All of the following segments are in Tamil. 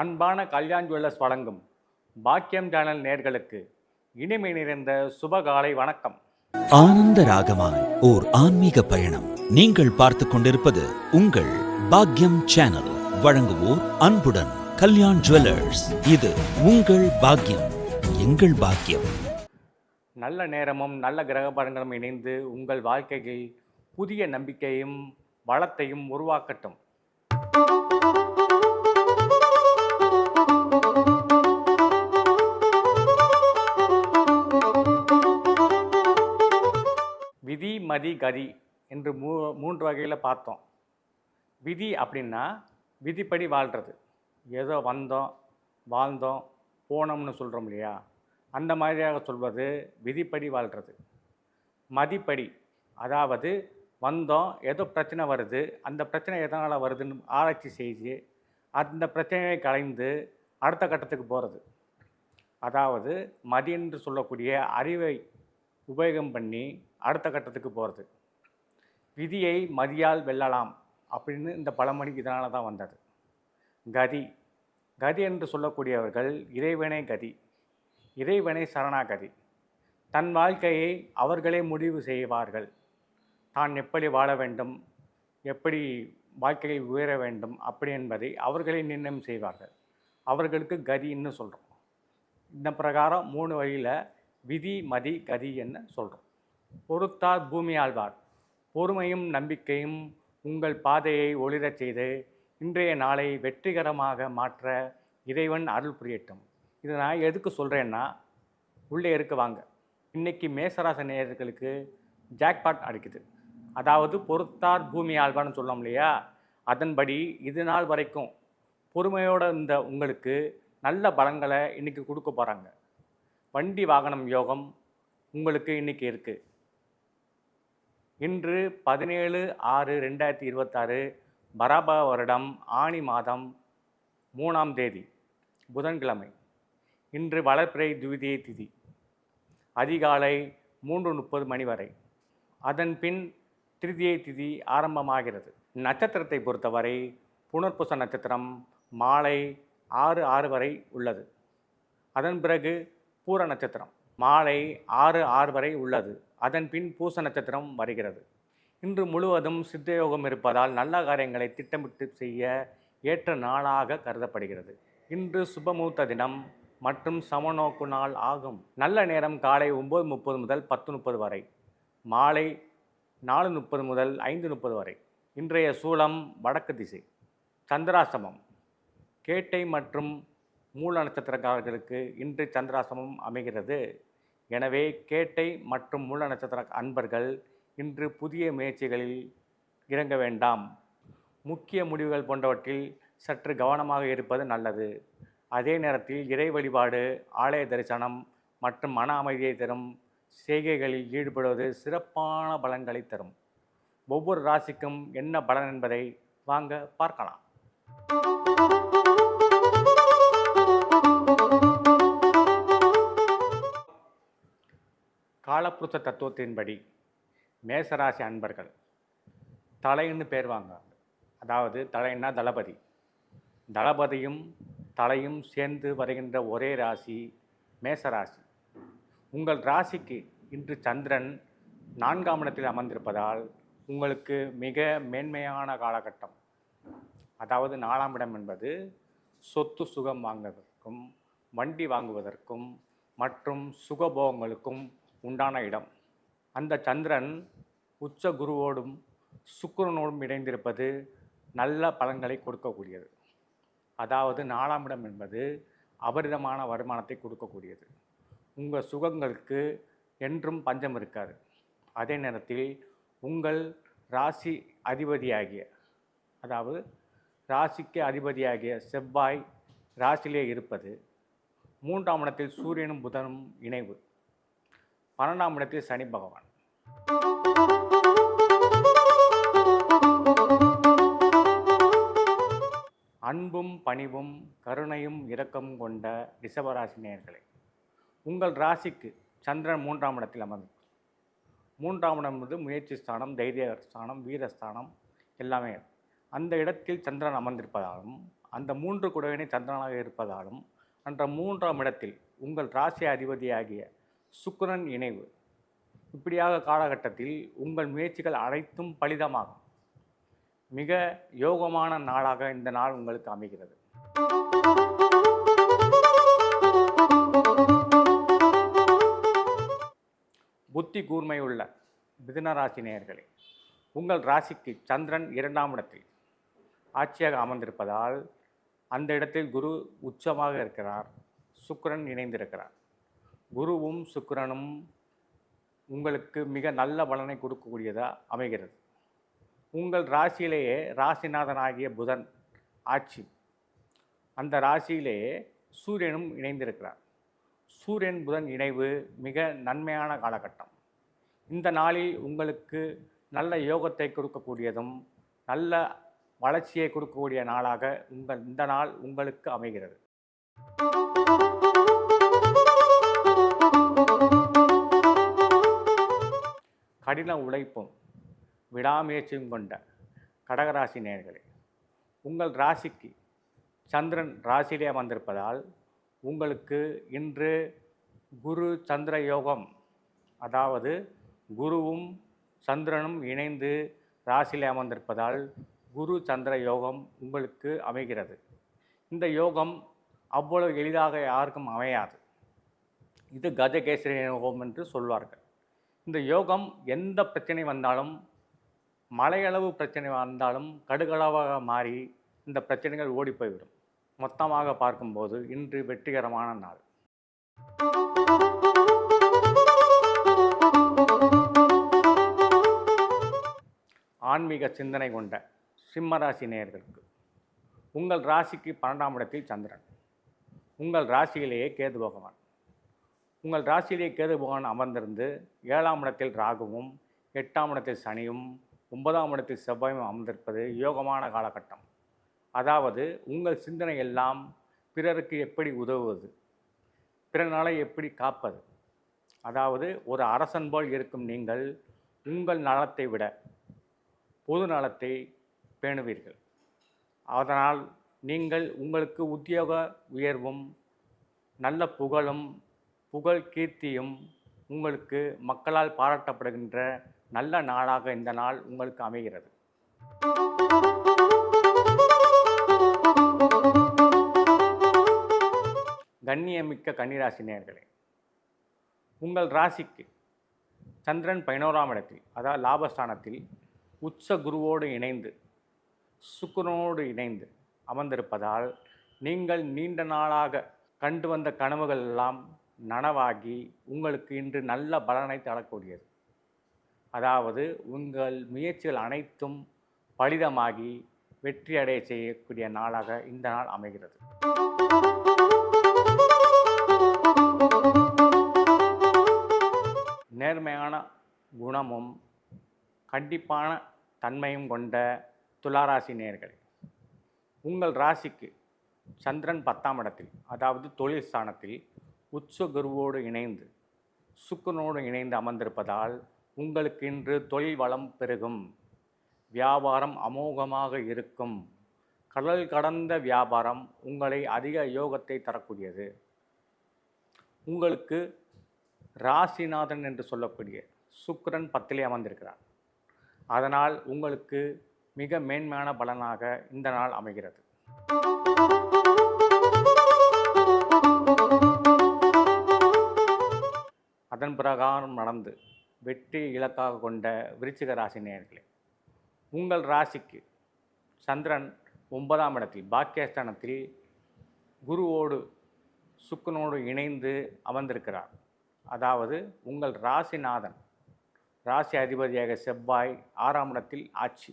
அன்பான கல்யாண் ஜுவல்லர்ஸ் வழங்கும் பாக்கியம் சேனல் நேர்களுக்கு இனிமை நிறைந்த சுபகாலை வணக்கம். ஆனந்த ராகமாய் ஓர் ஆன்மீக பயணம். நீங்கள் பார்த்துக் கொண்டிருப்பது உங்கள் பாக்யம் சேனல். வழங்குவோர் அன்புடன் கல்யாண் ஜுவல்லர்ஸ். இது உங்கள் பாக்யம், எங்கள் பாக்கியம். நல்ல நேரமும் நல்ல கிரக பலன்களும் இணைந்து உங்கள் வாழ்க்கையில் புதிய நம்பிக்கையும் வளத்தையும் உருவாக்கட்டும். விதி மதி கதி என்று மூன்று வகையில் பார்த்தோம். விதி அப்படின்னா விதிப்படி வாழ்கிறது. ஏதோ வந்தோம் வாழ்ந்தோம் போனோம்னு சொல்கிறோம் இல்லையா, அந்த மாதிரியாக சொல்வது விதிப்படி வாழ்கிறது. மதிப்படி, அதாவது வந்தோம், ஏதோ பிரச்சனை வருது, அந்த பிரச்சனை எதனால் வருதுன்னு ஆராய்ச்சி செய்து அந்த பிரச்சனையை கலைந்து அடுத்த கட்டத்துக்கு போகிறது. அதாவது மதி என்று சொல்லக்கூடிய அறிவை உபயோகம் பண்ணி அடுத்த கட்டத்துக்கு போகிறது. விதியை மதியால் வெல்லலாம் அப்படின்னு இந்த பழமொழி இதனால தான் வந்தது. கதி, கதி என்று சொல்லக்கூடியவர்கள் இறைவனை கதி, இறைவனை சரணாகதி. தன் வாழ்க்கையை அவர்களே முடிவு செய்வார்கள். தான் எப்படி வாழ வேண்டும், எப்படி வாழ்க்கையில் உயர வேண்டும் அப்படி என்பதை அவர்களே நிர்ணயம் செய்வார்கள். அவர்களுக்கு கதின்னு சொல்கிறோம். இந்த பிரகாரம் மூணு வழியில் விதி மதி கதி என்ன சொல்கிறோம். பொறுத்தார் பூமி ஆழ்வார். பொறுமையும் நம்பிக்கையும் உங்கள் பாதையை ஒளிரச் செய்து இன்றைய நாளை வெற்றிகரமாக மாற்ற இறைவன் அருள் புரியட்டும். இது நான் எதுக்கு சொல்கிறேன்னா, உள்ளே இருக்க வாங்க. இன்றைக்கி மேசராசி நேயர்களுக்கு ஜாக்பாட் அடிக்குது. அதாவது பொறுத்தார் பூமி ஆழ்வார்னு சொல்லலாம் இல்லையா, அதன்படி இது நாள் வரைக்கும் பொறுமையோடு இருந்த உங்களுக்கு நல்ல பலன்களை இன்றைக்கி கொடுக்க போகிறாங்க. வண்டி வாகனம் யோகம் உங்களுக்கு இன்றைக்கி இருக்குது. இன்று 17/6/2026 பராப வருடம் ஆனி மாதம் 3ஆம் தேதி புதன்கிழமை. இன்று வளர்பிறை துவிதியை திதி, அதிகாலை 3:30 மணி வரை. அதன் பின் திருதியை திதி ஆரம்பமாகிறது. நட்சத்திரத்தை பொறுத்தவரை புனர்பூச நட்சத்திரம் மாலை 6:06 வரை உள்ளது. அதன் பிறகு பூர நட்சத்திரம் மாலை 6:06 வரை உள்ளது. அதன் பின் பூச நட்சத்திரம் வருகிறது. இன்று முழுவதும் சித்தயோகம் இருப்பதால் நல்ல காரியங்களை திட்டமிட்டு செய்ய ஏற்ற நாளாக கருதப்படுகிறது. இன்று சுபமுகூர்த்த தினம் மற்றும் சமநோக்கு நாள் ஆகும். நல்ல நேரம் காலை 9:30 முதல் 10:30 வரை, மாலை 4:30 முதல் 5:30 வரை. இன்றைய சூலம் வடக்கு திசை. சந்திராசிரமம் கேட்டை மற்றும் மூல நட்சத்திரக்காரர்களுக்கு இன்று சந்திராசிரமம் அமைகிறது. எனவே கேட்டை மற்றும் மூல நட்சத்திர அன்பர்கள் இன்று புதிய முயற்சிகளில் இறங்க வேண்டாம். முக்கிய முடிவுகள் போன்றவற்றில் சற்று கவனமாக இருப்பது நல்லது. அதே நேரத்தில் இறை வழிபாடு, ஆலய தரிசனம் மற்றும் மன அமைதியை தரும் செய்கைகளில் ஈடுபடுவது சிறப்பான பலன்களை தரும். ஒவ்வொரு ராசிக்கும் என்ன பலன் என்பதை வாங்க பார்க்கலாம். காலப்புருஷ தத்துவத்தின்படி மேசராசி அன்பர்கள் தலைன்னு பேர் வாங்க. அதாவது தலைன்னா தளபதி. தளபதியும் தலையும் சேர்ந்து வருகின்ற ஒரே ராசி மேசராசி. உங்கள் ராசிக்கு இன்று சந்திரன் 4ஆம் இடத்தில் அமர்ந்திருப்பதால் உங்களுக்கு மிக மேன்மையான காலகட்டம். அதாவது 4ஆம் இடம் என்பது சொத்து சுகம் வாங்குவதற்கும் வண்டி வாங்குவதற்கும் மற்றும் சுகபோகங்களுக்கும் உண்டான இடம். அந்த சந்திரன் உச்ச குருவோடும் சுக்கிரனோடும் இணைந்திருப்பது நல்ல பலன்களை கொடுக்கக்கூடியது. அதாவது 4ஆம் இடம் என்பது அபரிதமான வருமானத்தை கொடுக்கக்கூடியது. உங்கள் சுகங்களுக்கு என்றும் பஞ்சம் இருக்காது. அதே நேரத்தில் உங்கள் ராசி அதிபதியாகிய, அதாவது ராசிக்கு அதிபதியாகிய செவ்வாய் ராசியிலே இருப்பது, 3ஆம் இடத்தில் சூரியனும் புதனும் இணைவு, 12ஆம் இடத்தில் சனி பகவான். அன்பும் பணிவும் கருணையும் இரக்கம் கொண்ட ரிஷபராசி நேயர்களே, உங்கள் ராசிக்கு சந்திரன் 3ஆம் இடத்தில் அமர்ந்து, 3ஆம் இடம் என்பது முயற்சி ஸ்தானம், தைரிய ஸ்தானம், வீரஸ்தானம் எல்லாமே. அந்த இடத்தில் சந்திரன் அமர்ந்திருப்பதாலும் அந்த 3 குடைவனை சந்திரனாக இருப்பதாலும் அன்ற 3ஆம் இடத்தில் உங்கள் ராசி அதிபதியாகிய சுக்கிரன் இணைவு. இப்படியாக காலகட்டத்தில் உங்கள் முயற்சிகள் அனைத்தும் பலிதமாகும். மிக யோகமான நாளாக இந்த நாள் உங்களுக்கு அமைகிறது. புத்தி கூர்மையுள்ள மிதுன ராசி நேயர்களே, உங்கள் ராசிக்கு சந்திரன் 2ஆம் இடத்தில் ஆட்சியாக அமர்ந்திருப்பதால் அந்த இடத்தில் குரு உச்சமாக இருக்கிறார், சுக்கிரன் இணைந்திருக்கிறார். குருவும் சுக்கிரனும் உங்களுக்கு மிக நல்ல பலனை கொடுக்கக்கூடியதாக அமைகிறது. உங்கள் ராசியிலேயே ராசிநாதனாகிய புதன் ஆட்சி, அந்த ராசியிலேயே சூரியனும் இணைந்திருக்கிறார். சூரியன் புதன் இணைவு மிக நன்மையான காலகட்டம். இந்த நாளில் உங்களுக்கு நல்ல யோகத்தை கொடுக்கக்கூடியதும் நல்ல வளர்ச்சியை கொடுக்கக்கூடிய நாளாக இந்த நாள் உங்களுக்கு அமைகிறது. கடின உழைப்பும் விடாமுயற்சியும் கொண்ட கடகராசி நேயர்களே, உங்கள் ராசிக்கு சந்திரன் ராசியிலே அமர்ந்திருப்பதால் உங்களுக்கு இன்று குரு சந்திர யோகம், அதாவது குருவும் சந்திரனும் இணைந்து ராசியிலே அமர்ந்திருப்பதால் குரு சந்திர யோகம் உங்களுக்கு அமைகிறது. இந்த யோகம் அவ்வளவு எளிதாக யாருக்கும் அமையாது. இது கஜகேசரி யோகம் என்று சொல்வார்கள். இந்த யோகம் எந்த பிரச்சனை வந்தாலும், மலையளவு பிரச்சனை வந்தாலும் கடுகளவாக மாறி இந்த பிரச்சனைகள் ஓடி போய்விடும். மொத்தமாக பார்க்கும்போது இன்று வெற்றிகரமான நாள். ஆன்மீக சிந்தனை கொண்ட சிம்மராசி நேயர்களுக்கு, உங்கள் ராசிக்கு 12ஆம் இடத்தில் சந்திரன், உங்கள் ராசியிலேயே கேது பகவான். உங்கள் ராசியிலேயே கேது பகவான் அமர்ந்திருந்து 7ஆம் இடத்தில் ராகுவும் 8ஆம் இடத்தில் சனியும் 9ஆம் இடத்தில் செவ்வாயும் அமர்ந்திருப்பது யோகமான காலகட்டம். அதாவது உங்கள் சிந்தனை எல்லாம் பிறருக்கு எப்படி உதவுவது, பிற நலை எப்படி காப்பது. அதாவது ஒரு அரசன் போல் இருக்கும் நீங்கள் உங்கள் நலத்தை விட பொது நலத்தை பேணுவீர்கள். அதனால் நீங்கள் உங்களுக்கு உத்தியோக உயர்வும் நல்ல புகழ் கீர்த்தியும் உங்களுக்கு மக்களால் பாராட்டப்படுகின்ற நல்ல நாளாக இந்த நாள் உங்களுக்கு அமைகிறது. கண்ணியமிக்க கன்னிராசி நேயர்களே, உங்கள் ராசிக்கு சந்திரன் 11ஆம் இடத்தில், அதாவது லாபஸ்தானத்தில் உச்ச குருவோடு இணைந்து சுக்கிரனோடு இணைந்து அமர்ந்திருப்பதால் நீங்கள் நீண்ட நாளாக கண்டு வந்த கனவுகள் எல்லாம் நனவாகி உங்களுக்கு இன்று நல்ல பலனை தரக்கூடியது. அதாவது உங்கள் முயற்சிகள் அனைத்தும் பலிதமாகி வெற்றி அடைய செய்யக்கூடிய நாளாக இந்த நாள் அமைகிறது. நேர்மையான குணமும் கண்டிப்பான தன்மையும் கொண்ட துளாராசி நேயர்களே, உங்கள் ராசிக்கு சந்திரன் 10ஆம் இடத்தில், அதாவது தொழில் ஸ்தானத்தில் உச்ச குருவோடு இணைந்து சுக்கிரனோடு இணைந்து அமர்ந்திருப்பதால் உங்களுக்கு இன்று தொழில் வளம் பெருகும், வியாபாரம் அமோகமாக இருக்கும். கடல் கடந்த வியாபாரம் உங்களை அதிக யோகத்தை தரக்கூடியது. உங்களுக்கு ராசிநாதன் என்று சொல்லக்கூடிய சுக்கிரன் 10லே அமர்ந்திருக்கிறார். அதனால் உங்களுக்கு மிக மேன்மையான பலனாக இந்த நாள் அமைகிறது. அதன் பிரகாரம் நடந்து வெற்றி இலக்காக கொண்ட விருச்சிக ராசி நேயர்களே, உங்கள் ராசிக்கு சந்திரன் 9ஆம் இடத்தில் பாக்கியஸ்தானத்தில் குருவோடு சுக்கிரனோடு இணைந்து அமர்ந்திருக்கிறார். அதாவது உங்கள் ராசிநாதன், ராசி அதிபதியாக செவ்வாய் 6ஆம் இடத்தில் ஆட்சி.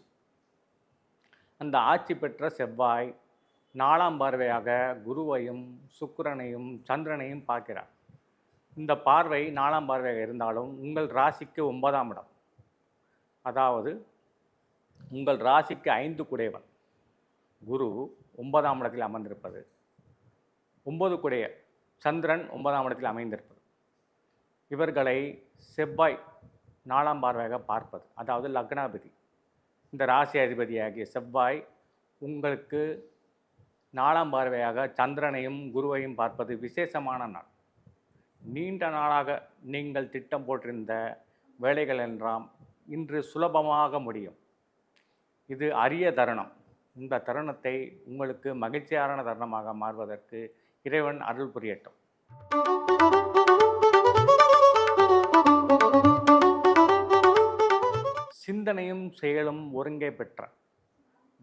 அந்த ஆட்சி பெற்ற செவ்வாய் 4ஆம் பார்வையாக குருவையும் சுக்கிரனையும் சந்திரனையும் பார்க்கிறார். இந்த பார்வை 4ஆம் பார்வையாக இருந்தாலும் உங்கள் ராசிக்கு 9ஆம் இடம், அதாவது உங்கள் ராசிக்கு 5 குடையவன் குரு 9ஆம் இடத்தில் அமர்ந்திருப்பது, 9 குடைய சந்திரன் 9ஆம் இடத்தில் அமைந்திருப்பது, இவர்களை செவ்வாய் 4ஆம் பார்வையாக பார்ப்பது, அதாவது லக்னாதிபதி. இந்த ராசி அதிபதியாகிய செவ்வாய் உங்களுக்கு 4ஆம் பார்வையாக சந்திரனையும் குருவையும் பார்ப்பது விசேஷமான நாள். நீண்ட நாளாக நீங்கள் திட்டம் போட்டிருந்த வேலைகள் எல்லாம் இன்று சுலபமாக முடியும். இது அரிய தருணம். இந்த தருணத்தை உங்களுக்கு மகிழ்ச்சியான தருணமாக மாறுவதற்கு இறைவன் அருள் புரியட்டும். சிந்தனையும் செயலும் ஒருங்கே பெற்ற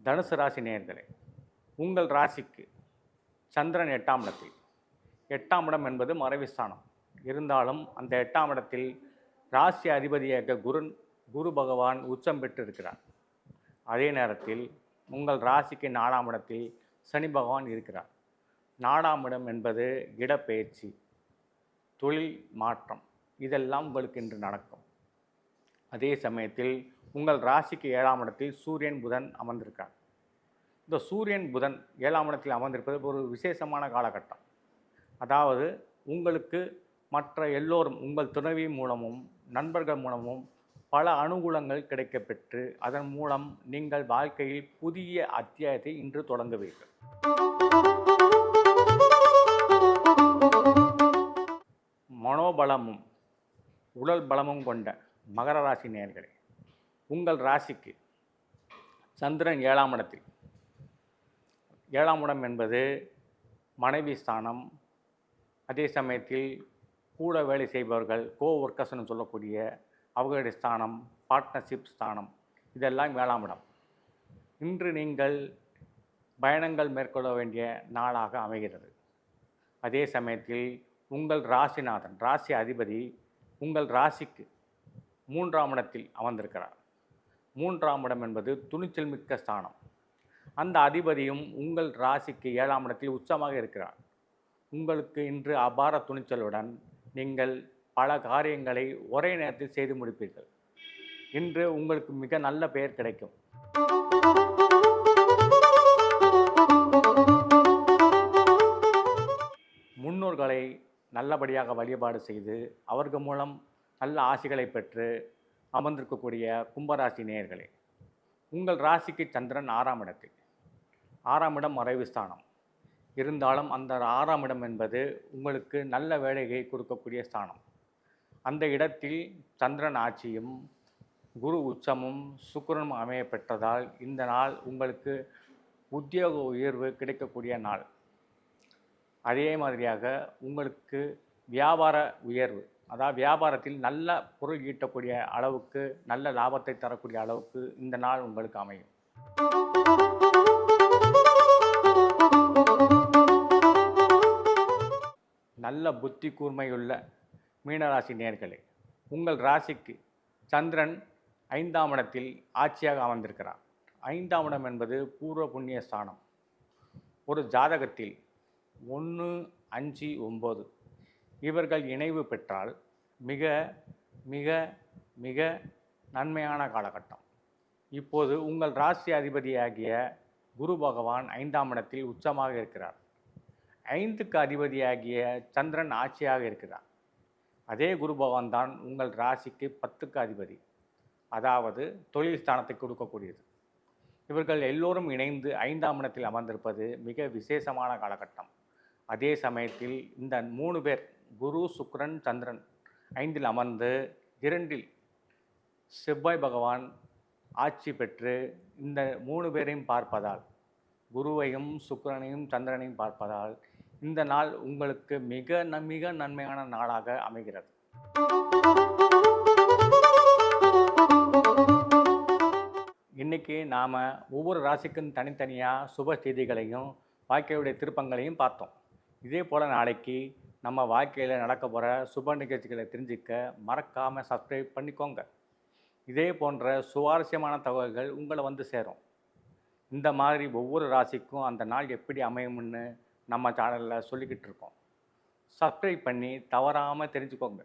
தனுசு ராசி நேயர்களே, உங்கள் ராசிக்கு சந்திரன் 8ஆம் இடத்தில். 8ஆம் இடம் என்பது மறைவுஸ்தானம். இருந்தாலும் அந்த 8ஆம் இடத்தில் ராசி அதிபதியாக குரு பகவான் உச்சம் பெற்றிருக்கிறார். அதே நேரத்தில் உங்கள் ராசிக்கு 4ஆம் இடத்தில் சனி பகவான் இருக்கிறார். 4ஆம் இடம் என்பது இடப்பெயர்ச்சி, தொழில் மாற்றம், இதெல்லாம் உங்களுக்கு இன்று நடக்கும். அதே சமயத்தில் உங்கள் ராசிக்கு 7ஆம் இடத்தில் சூரியன் புதன் அமர்ந்திருக்கார். இந்த சூரியன் புதன் 7ஆம் இடத்தில் அமர்ந்திருப்பது ஒரு விசேஷமான காலகட்டம். அதாவது உங்களுக்கு மற்ற எல்லோரும் உங்கள் துணைவி மூலமும் நண்பர்கள் மூலமும் பல அனுகூலங்கள் கிடைக்கப்பெற்று அதன் மூலம் நீங்கள் வாழ்க்கையில் புதிய அத்தியாயத்தை இன்று தொடங்குவீர்கள். மனோபலமும் உடல் பலமும் கொண்ட மகர ராசி நேயர்களே, உங்கள் ராசிக்கு சந்திரன் 7ஆம் இடத்தில். 7ஆம் இடம் என்பது மனைவி ஸ்தானம். அதே சமயத்தில் கூட வேலை செய்பவர்கள் ஒர்க்கர்ஸ்னு சொல்லக்கூடிய அவர்களுடைய ஸ்தானம், பார்ட்னர்ஷிப் ஸ்தானம், இதெல்லாம் 7ஆம் இடம். இன்று நீங்கள் பயணங்கள் மேற்கொள்ள வேண்டிய நாளாக அமைகிறது. அதே சமயத்தில் உங்கள் ராசிநாதன், ராசி அதிபதி உங்கள் ராசிக்கு 3ஆம் இடத்தில் அமர்ந்திருக்கிறார். 3ஆம் இடம் என்பது துணிச்சல் மிக்க ஸ்தானம். அந்த அதிபதியும் உங்கள் ராசிக்கு 7ஆம் இடத்தில் உச்சமாக இருக்கிறார். உங்களுக்கு இன்று அபார துணிச்சலுடன் நீங்கள் பல காரியங்களை ஒரே நேரத்தில் செய்து முடிப்பீர்கள். இன்று உங்களுக்கு மிக நல்ல பெயர் கிடைக்கும். முன்னோர்களை நல்லபடியாக வழிபாடு செய்து அவர்கள் மூலம் நல்ல ஆசிகளை பெற்று அமர்ந்திருக்கக்கூடிய கும்பராசி நேயர்களே, உங்கள் ராசிக்கு சந்திரன் 6ஆம் இடத்தில். 6ஆம் இடம் மறைவு ஸ்தானம். இருந்தாலும் அந்த 6ஆம் இடம் என்பது உங்களுக்கு நல்ல வேலையை கொடுக்கக்கூடிய ஸ்தானம். அந்த இடத்தில் சந்திரன் ஆட்சியும் குரு உச்சமும் சுக்கிரனும் அமைய பெற்றதால் இந்த நாள் உங்களுக்கு உத்தியோக உயர்வு கிடைக்கக்கூடிய நாள். அதே மாதிரியாக உங்களுக்கு வியாபார உயர்வு, அதாவது வியாபாரத்தில் நல்ல பொருள் ஈட்டக்கூடிய அளவுக்கு, நல்ல லாபத்தை தரக்கூடிய அளவுக்கு இந்த நாள் உங்களுக்கு அமையும். நல்ல புத்தி கூர்மையுள்ள மீனராசி நேயர்களே, உங்கள் ராசிக்கு சந்திரன் 5ஆம் இடத்தில் ஆட்சியாக அமர்ந்திருக்கிறார். 5ஆம் இடம் என்பது பூர்வ புண்ணிய ஸ்தானம். ஒரு ஜாதகத்தில் 1, 5, 9 இவர்கள் இணைவு பெற்றால் மிக மிக மிக நன்மையான காலகட்டம். இப்போது உங்கள் ராசி அதிபதியாகிய குரு பகவான் 5ஆம் இடத்தில் உச்சமாக இருக்கிறார். 5க்கு அதிபதியாகிய சந்திரன் ஆட்சியாக இருக்கிறார். அதே குரு பகவான் தான் உங்கள் ராசிக்கு 10க்கு அதிபதி, அதாவது தொழில் ஸ்தானத்தை கொடுக்கக்கூடியது. இவர்கள் எல்லோரும் இணைந்து 5ஆம் இடத்தில் அமர்ந்திருப்பது மிக விசேஷமான காலகட்டம். அதே சமயத்தில் இந்த 3 பேர் குரு சுக்கிரன் சந்திரன் 5இல் அமர்ந்து 2இல் செவ்வாய் பகவான் ஆட்சி பெற்று இந்த 3 பேரையும் பார்ப்பதால், குருவையும் சுக்கிரனையும் சந்திரனையும் பார்ப்பதால் இந்த நாள் உங்களுக்கு மிக மிக நன்மையான நாளாக அமைகிறது. இன்றைக்கி நாம் ஒவ்வொரு ராசிக்கும் தனித்தனியாக சுப செய்திகளையும் வாழ்க்கையுடைய திருப்பங்களையும் பார்த்தோம். இதே போல் நாளைக்கு நம்ம வாழ்க்கையில் நடக்க போகிற சுப நிகழ்ச்சிகளை தெரிஞ்சுக்க மறக்காமல் சப்ஸ்கிரைப் பண்ணிக்கோங்க. இதே போன்ற சுவாரஸ்யமான தகவல்கள் உங்களை வந்து சேரும். இந்த மாதிரி ஒவ்வொரு ராசிக்கும் அந்த நாள் எப்படி அமையும்னு நம்ம சேனலில் சொல்லிக்கிட்டு இருக்கோம். சப்ஸ்கிரைப் பண்ணி தவறாமல் தெரிஞ்சுக்கோங்க.